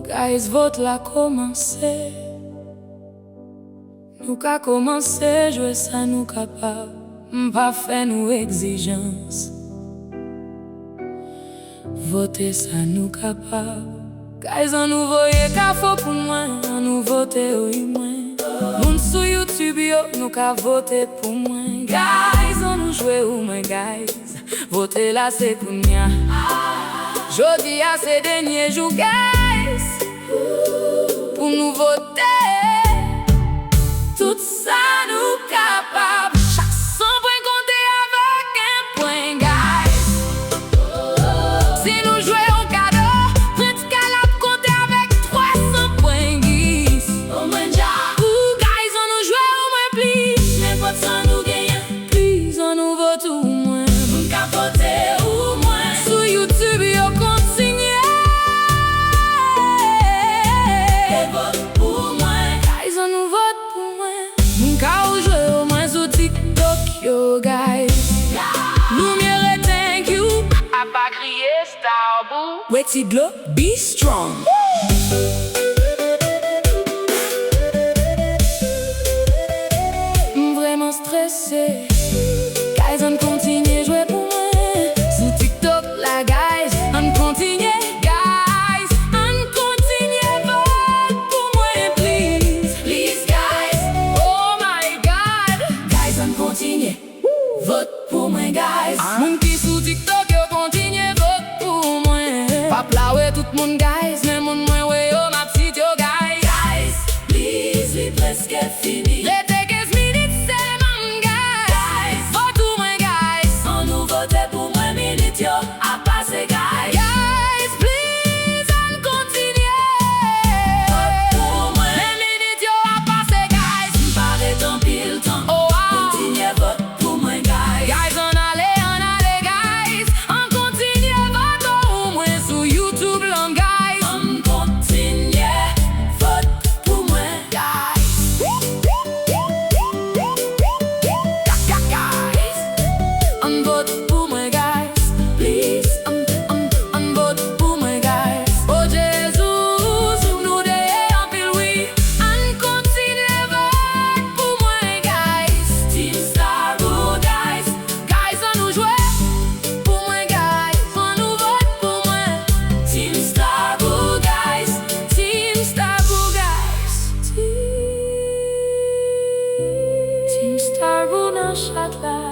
Guys, vote la commencé. Nous qu'a commencé, jouer ça nous capable. M'pas fait nous exigence. Voter ça nous capable. Guys, on nous voyait qu'a faut pour moi, on nous voter oui moi. Moun sur YouTube yo, nous qu'a voter pour moi. Guys, on nous jouer ou moi guys. Voter là c'est pour moi. Jodi à ces derniers jours guys. Pour nous voter. Tout ça nous capable. Chaque 100 points compté avec un point, guys. Si nous jouons au cadeau, prête calable compté avec 300 points, guys. Au moins déjà. Ouh, guys, on nous joue au moins please. N'importe ça nous gagne. Please, on nous vote au moins. On capote au moins. Sur YouTube, yo continue. Et vote pour moi. Guys, on nous vote pour moi. M'ka jouer au moins sur TikTok, yo guys. Nous mire thank you. A pas crier star boo. Wait till glow, be strong. Vraiment stressé. Guys, on continue jouer pour moi. Sur TikTok, la guys, on continue. Guys, on continue vote pour moi, please. Please, guys. Oh my God. Guys, on continue. Vote pour moi, guys. Moun qui sous TikTok, yo continue vote pour moi. Pas plawe tout moun, guys. Mais moun moi, ouais, yo, ma petite, yo, guys. Guys, please, we presque fini. Les 15 minutes, c'est mon guys. Vote pour moi, guys. On nous vote pour moi, minute, yo, à passer, guys. Guys, please, on continue. Vote pour moi. Les minutes, yo, à passer, guys. M'pare ton pile temps. Oh, wow. Continue vote pour moi, guys. Guys, on allait, guys. On continue vote au moins sur YouTube, long, guys. On continue vote pour moi, guys. On vote pour moi, guys. Please, on vote pour moi, guys. Oh Jésus, sous nous des en pile, oui. On continue vote pour moi, guys. Team Star Boo, guys. Guys, on nous joue pour moi, guys. On nous vote pour moi. Team Star Boo, guys. Team Star Boo, guys. Team Star Boo, dans chaque live.